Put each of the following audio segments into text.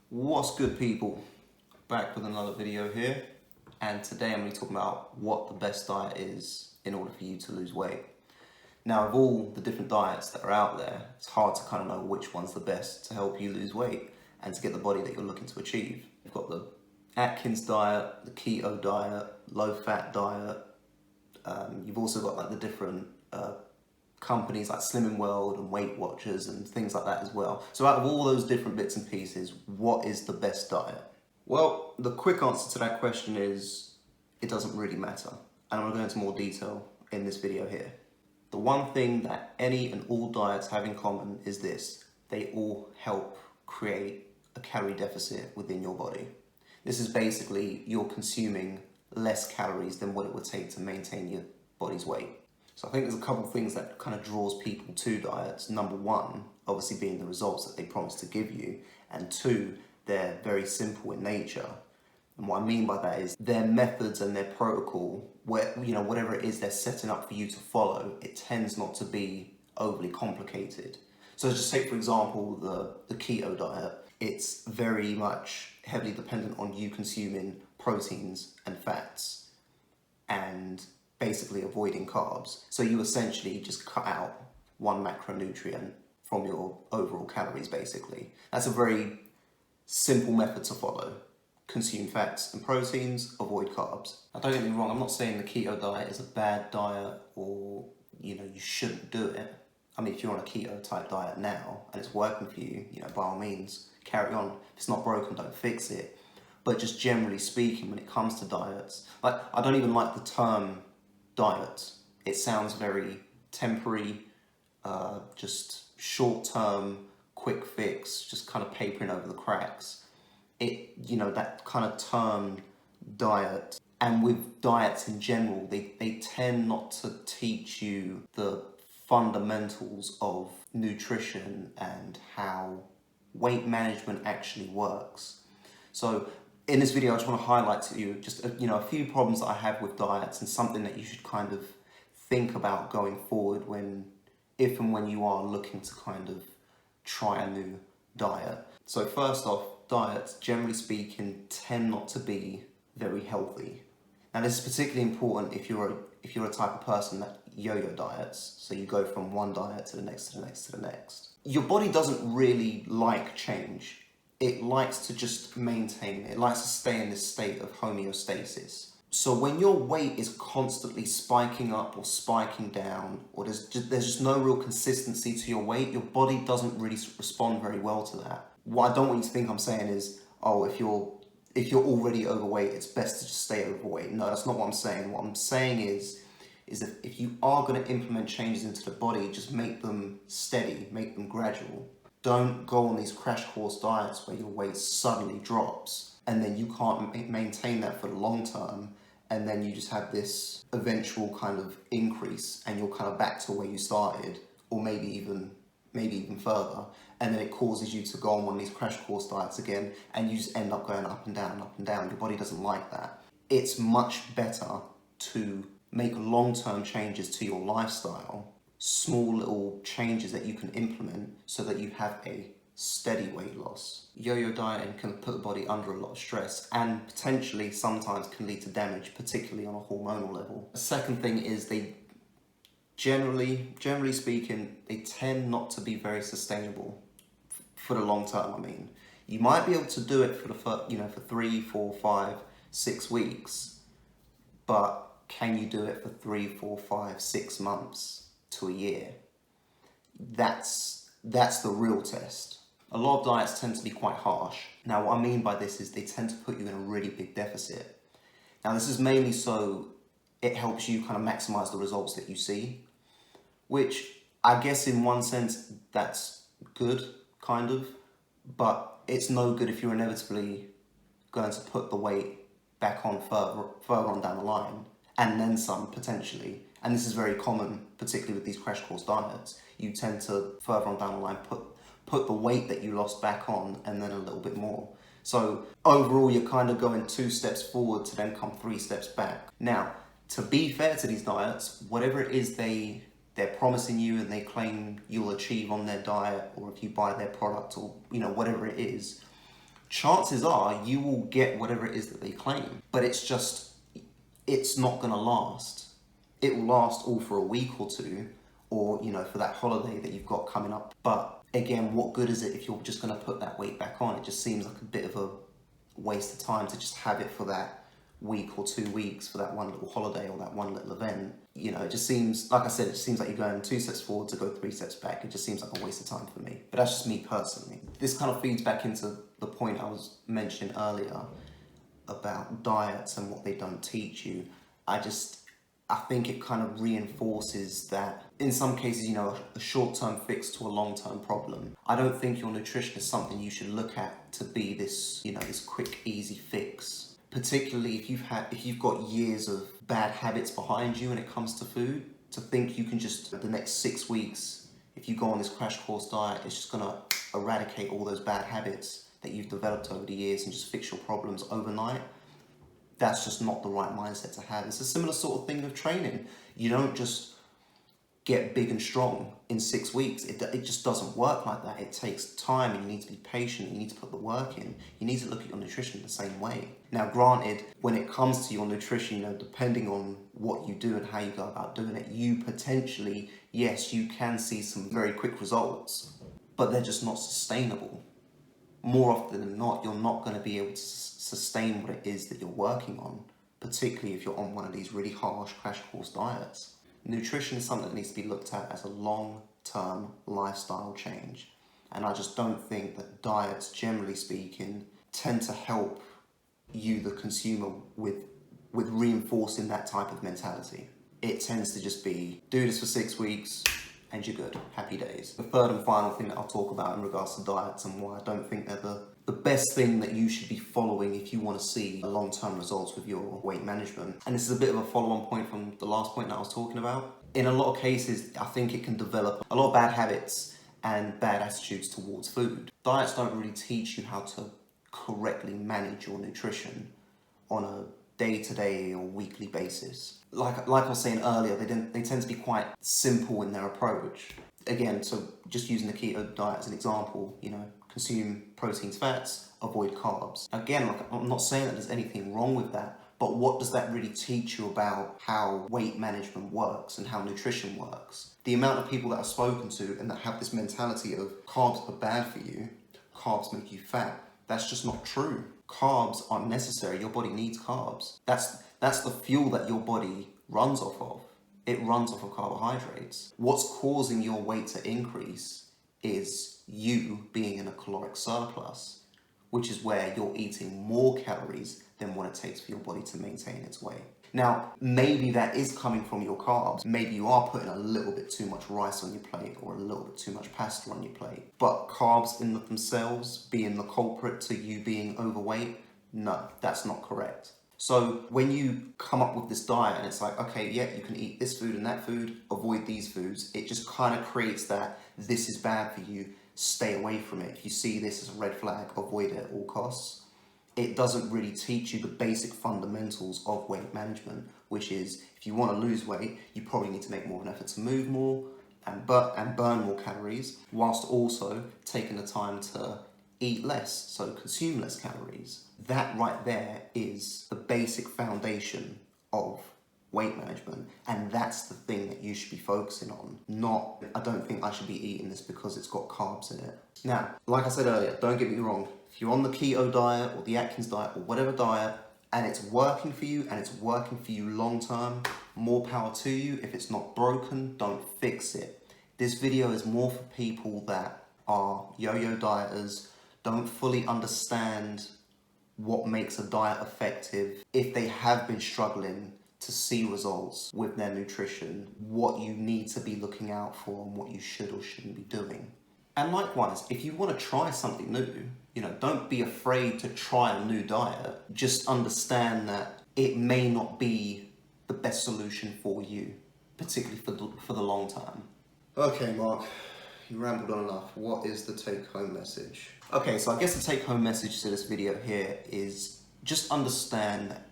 What's good, people? Back with another video here, and today I'm going to talk about what the best diet is in order for you to lose weight. Now, of all the different diets that are out there, it's hard to kind of know which one's the best to help you lose weight and to get the body that you're looking to achieve. You've got the Atkins diet, the keto diet, low-fat diet. You've also got like the different companies like Slimming World and Weight Watchers and things like that as well. So out of all those different bits and pieces, what is the best diet? Well, the quick answer to that question is it doesn't really matter. And I'm going to go into more detail in this video here. The one thing that any and all diets have in common is this: they all help create a calorie deficit within your body. This is basically you're consuming less calories than what it would take to maintain your body's weight. So I think there's a couple of things that kind of draws people to diets. Number one, obviously being the results that they promise to give you. And two, they're very simple in nature. And what I mean by that is their methods and their protocol, where, whatever it is they're setting up for you to follow, it tends not to be overly complicated. So just take, for example, the keto diet. It's very much heavily dependent on you consuming proteins and fats and basically avoiding carbs. So you essentially just cut out one macronutrient from your overall calories, basically. That's a very simple method to follow. Consume fats and proteins, avoid carbs. Now, don't get me wrong, I'm not saying the keto diet is a bad diet or, you shouldn't do it. I mean, if you're on a keto type diet now and it's working for you, by all means, carry on. If it's not broken, don't fix it. But just generally speaking, when it comes to diets, like, I don't even like the term diet. It sounds very temporary, just short-term, quick fix, just kind of papering over the cracks. That kind of term diet, and with diets in general, they tend not to teach you the fundamentals of nutrition and how weight management actually works. So in this video, I just want to highlight to you just a few problems that I have with diets and something that you should kind of think about going forward if and when you are looking to kind of try a new diet. So first off, diets, generally speaking, tend not to be very healthy. Now, this is particularly important if you're a type of person that yo-yo diets. So you go from one diet to the next, to the next, to the next. Your body doesn't really like change. It likes to just maintain. It likes to stay in this state of homeostasis. So when your weight is constantly spiking up or spiking down, or there's just no real consistency to your weight, your body doesn't really respond very well to that. What I don't want you to think I'm saying is, oh, if you're already overweight, it's best to just stay overweight. No, that's not what I'm saying. What I'm saying is that if you are going to implement changes into the body, just make them steady, make them gradual. Don't go on these crash course diets where your weight suddenly drops and then you can't maintain that for the long term, and then you just have this eventual kind of increase and you're kind of back to where you started, or maybe even further, and then it causes you to go on one of these crash course diets again and you just end up going up and down, up and down. Your body doesn't like that. It's much better to make long-term changes to your lifestyle, small little changes that you can implement so that you have a steady weight loss. Yo-yo dieting can put the body under a lot of stress and potentially sometimes can lead to damage, particularly on a hormonal level. The second thing is they generally speaking, they tend not to be very sustainable for the long term. I mean, you might be able to do it for for 3, 4, 5, 6 weeks, but can you do it for 3, 4, 5, 6 months to a year? That's the real test. A lot of diets tend to be quite harsh. Now, what I mean by this is they tend to put you in a really big deficit. Now, this is mainly so it helps you kind of maximize the results that you see, which I guess in one sense that's good, kind of, but it's no good if you're inevitably going to put the weight back on further on down the line, and then some potentially. And this is very common, particularly with these crash course diets. You tend to further on down the line put the weight that you lost back on and then a little bit more. So overall, you're kind of going 2 steps forward to then come 3 steps back. Now, to be fair to these diets, whatever it is they're promising you and they claim you'll achieve on their diet, or if you buy their product, or whatever it is, chances are you will get whatever it is that they claim. But it's not gonna last. It will last all for a week or two, or for that holiday that you've got coming up. But again, what good is it if you're just gonna put that weight back on? It just seems like a bit of a waste of time to just have it for that week or 2 weeks, for that one little holiday or that one little event. It just seems, like I said, it just seems like you're going 2 steps forward to go 3 steps back. It just seems like a waste of time for me. But that's just me personally. This kind of feeds back into the point I was mentioning earlier about diets and what they don't teach you. I think it kind of reinforces that, in some cases, a short-term fix to a long-term problem. I don't think your nutrition is something you should look at to be this, this quick, easy fix. Particularly if you've got years of bad habits behind you when it comes to food, to think you can just, the next 6 weeks, if you go on this crash course diet, it's just gonna eradicate all those bad habits that you've developed over the years and just fix your problems overnight. That's just not the right mindset to have. It's a similar sort of thing with training. You don't just get big and strong in 6 weeks. It just doesn't work like that. It takes time, and you need to be patient. You need to put the work in. You need to look at your nutrition the same way. Now, granted, when it comes to your nutrition, depending on what you do and how you go about doing it, you potentially, yes, you can see some very quick results, but they're just not sustainable. More often than not, you're not going to be able to sustain what it is that you're working on, particularly if you're on one of these really harsh crash course diets. Nutrition is something that needs to be looked at as a long-term lifestyle change. And I just don't think that diets, generally speaking, tend to help you, the consumer, with reinforcing that type of mentality. It tends to just be, do this for 6 weeks, and you're good. Happy days. The third and final thing that I'll talk about in regards to diets and why I don't think they're the best thing that you should be following if you want to see long-term results with your weight management. And this is a bit of a follow-on point from the last point that I was talking about. In a lot of cases, I think it can develop a lot of bad habits and bad attitudes towards food. Diets don't really teach you how to correctly manage your nutrition on a day-to-day or weekly basis. Like I was saying earlier, they tend to be quite simple in their approach. Again, so just using the keto diet as an example, consume proteins, fats, avoid carbs. Again, I'm not saying that there's anything wrong with that, but what does that really teach you about how weight management works and how nutrition works? The amount of people that I've spoken to and that have this mentality of carbs are bad for you, carbs make you fat, that's just not true. Carbs are necessary. Your body needs carbs. That's the fuel that your body runs off of. It runs off of carbohydrates. What's causing your weight to increase is you being in a caloric surplus, which is where you're eating more calories than what it takes for your body to maintain its weight. Now, maybe that is coming from your carbs. Maybe you are putting a little bit too much rice on your plate or a little bit too much pasta on your plate. But carbs in themselves being the culprit to you being overweight, no, that's not correct. So when you come up with this diet and it's like, okay, yeah, you can eat this food and that food, avoid these foods, it just kind of creates that this is bad for you, stay away from it. If you see this as a red flag, avoid it at all costs. It doesn't really teach you the basic fundamentals of weight management, which is if you want to lose weight, you probably need to make more of an effort to move more and burn more calories, whilst also taking the time to eat less, so consume less calories. That right there is the basic foundation of weight management, and that's the thing that you should be focusing on. Not, I don't think I should be eating this because it's got carbs in it. Now, like I said earlier, don't get me wrong, if you're on the keto diet or the Atkins diet or whatever diet, and it's working for you and it's working for you long term, more power to you. If it's not broken, don't fix it. This video is more for people that are yo-yo dieters, don't fully understand what makes a diet effective, if they have been struggling to see results with their nutrition, what you need to be looking out for and what you should or shouldn't be doing. And likewise, if you want to try something new, don't be afraid to try a new diet. Just understand that it may not be the best solution for you, particularly for the long term. Okay, Mark, you rambled on enough. What is the take-home message? Okay, so I guess the take-home message to this video here is just understand that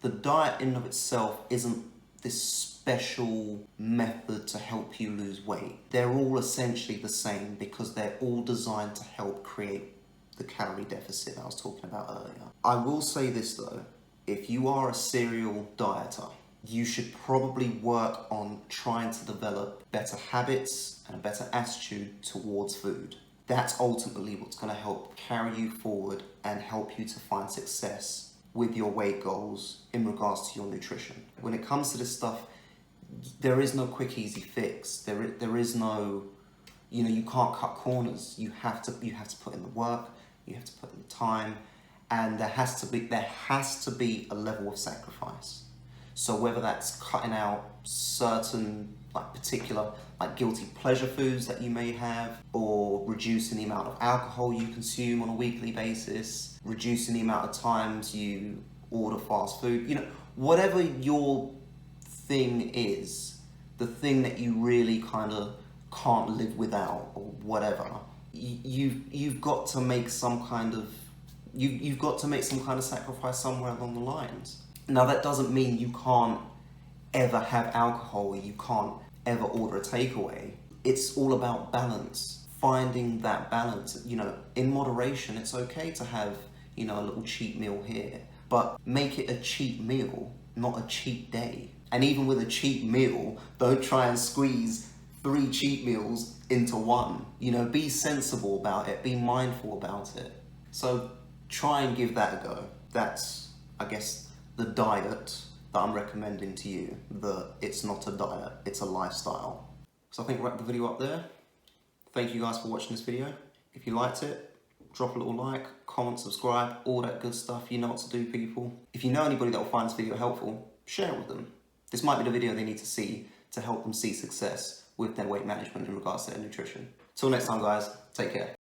the diet in and of itself isn't this special method to help you lose weight. They're all essentially the same because they're all designed to help create the calorie deficit that I was talking about earlier. I will say this though, if you are a serial dieter, you should probably work on trying to develop better habits and a better attitude towards food. That's ultimately what's going to help carry you forward and help you to find success with your weight goals in regards to your nutrition. When it comes to this stuff, there is no quick, easy fix. There is no, you can't cut corners. You have to put in the work, you have to put in the time, and there has to be a level of sacrifice. So whether that's cutting out certain particular guilty pleasure foods that you may have, or reducing the amount of alcohol you consume on a weekly basis, reducing the amount of times you order fast food, whatever your thing is, the thing that you really kind of can't live without or whatever, you've got to make some kind of sacrifice somewhere along the lines. Now that doesn't mean you can't ever have alcohol or you can't ever order a takeaway. It's all about balance, finding that balance. In moderation, it's okay to have, a little cheat meal here, but make it a cheat meal, not a cheat day. And even with a cheat meal, don't try and squeeze 3 cheat meals into one. Be sensible about it, be mindful about it. So try and give that a go. That's, I guess, the diet that I'm recommending to you. It's not a diet, it's a lifestyle. So I think we'll wrap the video up there. Thank you guys for watching this video. If you liked it, drop a little like, comment, subscribe, all that good stuff. You know what to do, people. If you know anybody that will find this video helpful, share it with them. This might be the video they need to see to help them see success with their weight management in regards to their nutrition. Till next time, guys, take care.